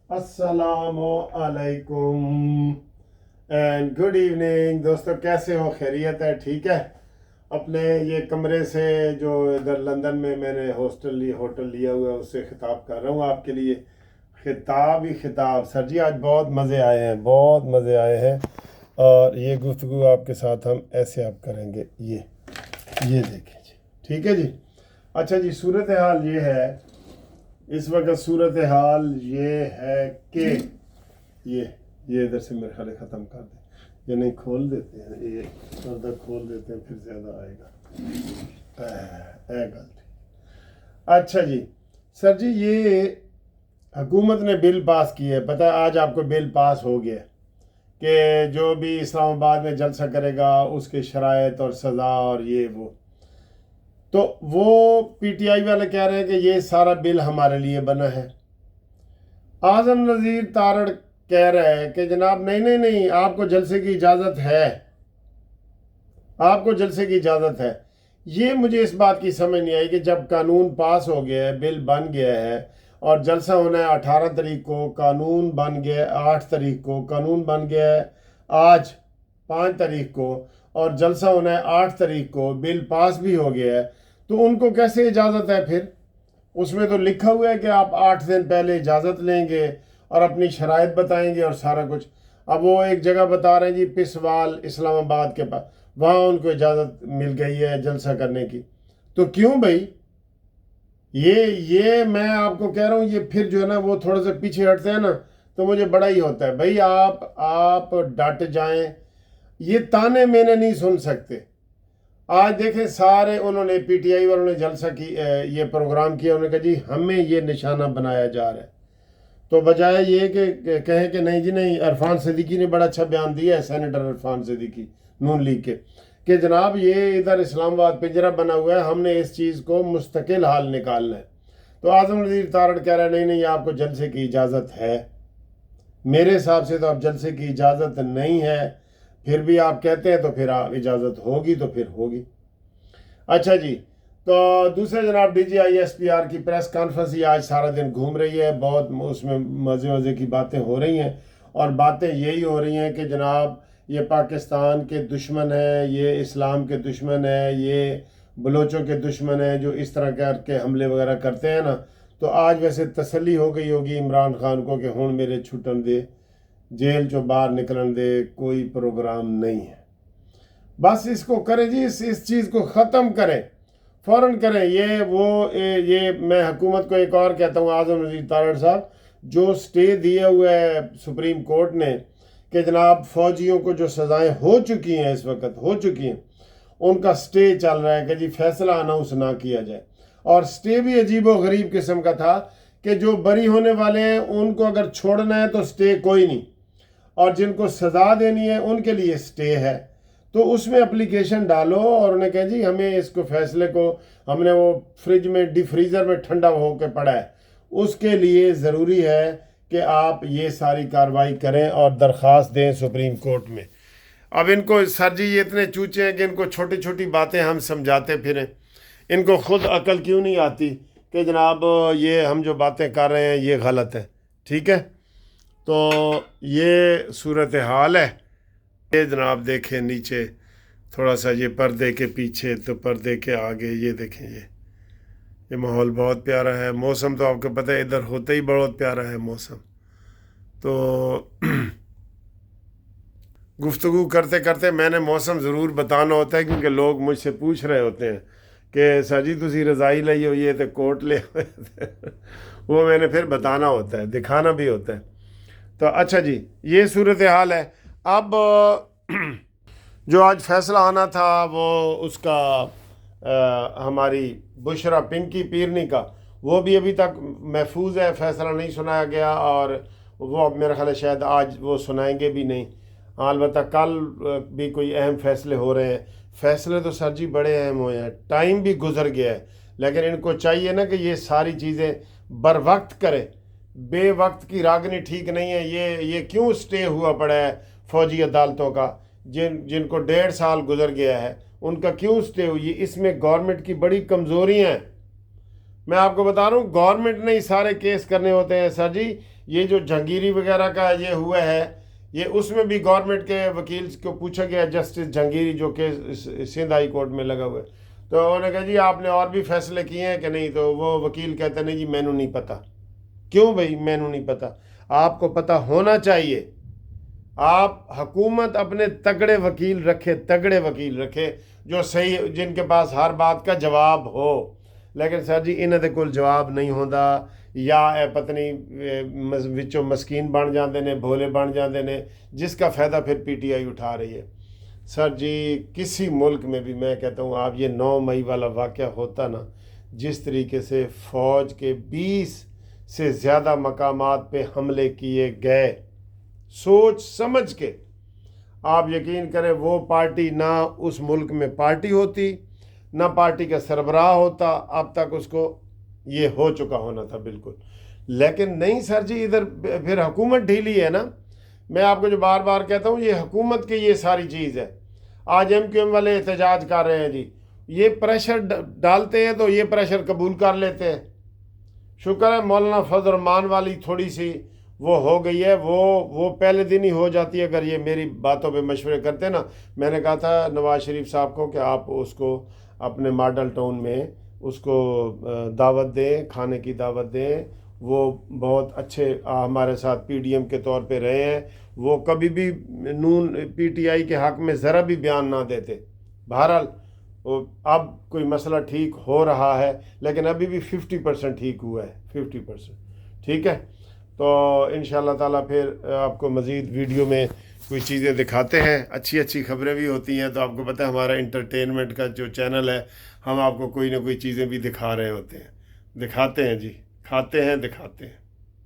अस्सलामु अलैकुम and good evening दोस्तों, कैसे हो? खैरियत है? ठीक है। अपने ये कमरे से जो इधर लंदन में मैंने होटल लिया हुआ है उससे खिताब कर रहा हूँ आपके लिए। खिताब ही खिताब। सर जी आज बहुत मज़े आए हैं, बहुत मज़े आए हैं। और ये गुफ्तगू आपके साथ हम ऐसे आप करेंगे। ये देखें जी, ठीक है जी। अच्छा जी, सूरत हाल ये है इस वक्त। सूरत हाल ये है कि ये इधर से मेरे ख्याल ख़त्म कर दें, ये नहीं खोल देते हैं, ये पर्दा खोल देते हैं फिर ज़्यादा आएगा। गलती। अच्छा जी, सर जी ये हुकूमत ने बिल पास किया है। पता है आज आपको बिल पास हो गया कि जो भी इस्लामाबाद में जलसा करेगा उसके शराइत और सज़ा और ये वो। तो वो पीटीआई वाले कह रहे हैं कि ये सारा बिल हमारे लिए बना है। आज़म नज़ीर तारड़ कह रहे हैं कि जनाब नहीं नहीं नहीं, आपको जलसे की इजाज़त है, आपको जलसे की इजाज़त है। ये मुझे इस बात की समझ नहीं आई कि जब कानून पास हो गया है, बिल बन गया है और जलसा होना है 18 तारीख को, कानून बन गया 8 तारीख को, कानून बन गया है आज 5 तारीख को और जलसा होना है 8 तारीख को, बिल पास भी हो गया है, तो उनको कैसे इजाज़त है फिर? उसमें तो लिखा हुआ है कि आप 8 दिन पहले इजाज़त लेंगे और अपनी शराइत बताएंगे और सारा कुछ। अब वो एक जगह बता रहे हैं जी पिसवाल इस्लामाबाद के पास, वहाँ उनको इजाज़त मिल गई है जलसा करने की। तो क्यों भाई? ये मैं आपको कह रहा हूँ, ये फिर जो है ना वो थोड़ा सा पीछे हटते हैं ना तो मुझे बड़ा ही होता है। भाई आप डट जाएं, ये ताने मैंने नहीं सुन सकते। आज देखें सारे उन्होंने पीटीआई वालों ने जलसा की, ये प्रोग्राम किया, उन्होंने कहा जी हमें ये निशाना बनाया जा रहा है। तो बजाय ये कि कहें कि नहीं जी नहीं, इरफान सिद्दीकी ने बड़ा अच्छा बयान दिया है, सेनेटर इरफान सिद्दीकी नून लीग के, कि जनाब ये इधर इस्लामाबाद पिंजरा बना हुआ है, हमने इस चीज़ को मुस्तकिल हाल निकालना है। तो आज़म नज़ीर तारड़ कह रहा है नहीं नहीं, आपको जलसे की इजाज़त है। मेरे हिसाब से तो अब जलसे की इजाज़त नहीं है, फिर भी आप कहते हैं तो फिर इजाज़त होगी तो फिर होगी। अच्छा जी, तो दूसरे जनाब DGISPR की प्रेस कॉन्फ्रेंस ही आज सारा दिन घूम रही है, बहुत उसमें मज़े मज़े की बातें हो रही हैं और बातें यही हो रही हैं कि जनाब ये पाकिस्तान के दुश्मन है, ये इस्लाम के दुश्मन है, ये बलोचों के दुश्मन है जो इस तरह करके हमले वगैरह करते हैं ना। तो आज वैसे तसल्ली हो गई होगी इमरान खान को कि हुण मेरे छुट्टन दे, जेल चो बाहर निकलन दे, कोई प्रोग्राम नहीं है। बस इसको करें जी, इस चीज़ को ख़त्म करें, फ़ौरन करें। ये मैं हुकूमत को एक और कहता हूँ, आज़म नज़ीर तारड़ साहब, जो स्टे दिया हुआ है सुप्रीम कोर्ट ने कि जनाब फ़ौजियों को जो सज़ाएं हो चुकी हैं, इस वक्त हो चुकी हैं, उनका स्टे चल रहा है कि जी फैसला अनाउंस ना किया जाए। और स्टे भी अजीब व गरीब किस्म का था कि जो बरी होने वाले हैं उनको अगर छोड़ना है तो स्टे कोई नहीं, और जिनको सज़ा देनी है उनके लिए स्टे है। तो उसमें एप्लीकेशन डालो और उन्हें कहें जी हमें इसको फैसले को, हमने वो फ्रिज में डीप फ्रीज़र में ठंडा होकर पड़ा है, उसके लिए ज़रूरी है कि आप ये सारी कार्रवाई करें और दरख्वास्त दें सुप्रीम कोर्ट में। अब इनको सर जी ये इतने चूचे हैं कि इनको छोटी छोटी बातें हम समझाते फिरें, इनको खुद अकल क्यों नहीं आती कि जनाब ये हम जो बातें कर रहे हैं ये गलत है। ठीक है, तो ये सूरत हाल है। ये जनाब देखें नीचे थोड़ा सा, ये पर्दे के पीछे तो पर्दे के आगे ये देखें, ये माहौल बहुत प्यारा है। मौसम तो आपको पता है इधर होता ही बहुत प्यारा है मौसम। तो गुफ्तगू करते करते मैंने मौसम ज़रूर बताना होता है, क्योंकि लोग मुझसे पूछ रहे होते हैं कि सर जी तुसी रज़ाई लाई हो ये तो कोट ले वो मैंने फिर बताना होता है, दिखाना भी होता है। तो अच्छा जी, ये सूरत हाल है। अब जो आज फैसला आना था वो उसका हमारी बुशरा पिंकी पीरनी का, वो भी अभी तक महफूज है, फैसला नहीं सुनाया गया और वो अब मेरा ख्याल है शायद आज वो सुनाएंगे भी नहीं। अलबत्ता कल भी कोई अहम फैसले हो रहे हैं। फैसले तो सर जी बड़े अहम हुए हैं, टाइम भी गुजर गया है, लेकिन इनको चाहिए ना कि ये सारी चीज़ें बर वक्त करें। बेवक्त की रागनी ठीक नहीं है। ये क्यों स्टे हुआ पड़ा है फ़ौजी अदालतों का, जिनको 1.5 साल गुजर गया है उनका क्यों स्टे हुई? इसमें गवर्नमेंट की बड़ी कमज़ोरियाँ हैं। मैं आपको बता रहा हूँ गवर्नमेंट ने ही सारे केस करने होते हैं सर जी। ये जो जहांगीरी वगैरह का ये हुआ है, ये उसमें भी गवर्नमेंट के वकील को पूछा गया, जस्टिस जहांगीरी जो केस सिंध हाई कोर्ट में लगा हुआ है, तो उन्होंने कहा जी आपने और भी फैसले किए हैं कि नहीं, तो वो वकील कहते नहीं जी मैनू नहीं पता। क्यों भाई मैनू नहीं पता? आपको पता होना चाहिए। आप हुकूमत अपने तगड़े वकील रखे, तगड़े वकील रखे जो सही, जिनके पास हर बात का जवाब हो। लेकिन सर जी इन्हां दे कोल जवाब नहीं होंदा, या पता नहीं विचों मस्कीन बन जाते ने, भोले बन जाते ने, जिसका फ़ायदा फिर पीटीआई उठा रही है। सर जी किसी मुल्क में भी मैं कहता हूँ, आप ये 9 मई वाला वाक़या होता ना, जिस तरीके से फ़ौज के 20 से ज़्यादा मकामात पे हमले किए गए, सोच समझ के, आप यकीन करें वो पार्टी ना उस मुल्क में पार्टी होती, ना पार्टी का सरबराह होता, अब तक उसको ये हो चुका होना था बिल्कुल। लेकिन नहीं सर जी, इधर फिर हुकूमत ढीली है ना। मैं आपको जो बार बार कहता हूँ, ये हुकूमत की ये सारी चीज़ है। आज MQM वाले एहतजाज कर रहे हैं जी, ये प्रेशर डालते हैं तो ये प्रेशर कबूल कर लेते हैं। शुक्र है मौलाना फजल रहमान वाली थोड़ी सी वो हो गई है, वो पहले दिन ही हो जाती है अगर ये मेरी बातों पे मशवरे करते ना। मैंने कहा था नवाज शरीफ साहब को कि आप उसको अपने मॉडल टाउन में उसको दावत दें, खाने की दावत दें। वो बहुत अच्छे हमारे साथ PDM के तौर पे रहे हैं, वो कभी भी नून PTI के हक़ में ज़रा भी बयान ना देते। बहरहाल अब कोई मसला ठीक हो रहा है, लेकिन अभी भी 50% ठीक हुआ है, 50%। ठीक है, तो इंशाअल्लाह ताला फिर आपको मज़ीद वीडियो में कोई चीज़ें दिखाते हैं। अच्छी अच्छी खबरें भी होती हैं, तो आपको पता है हमारा इंटरटेनमेंट का जो चैनल है, हम आपको कोई ना कोई चीज़ें भी दिखा रहे होते हैं। दिखाते हैं जी, खाते हैं, दिखाते हैं।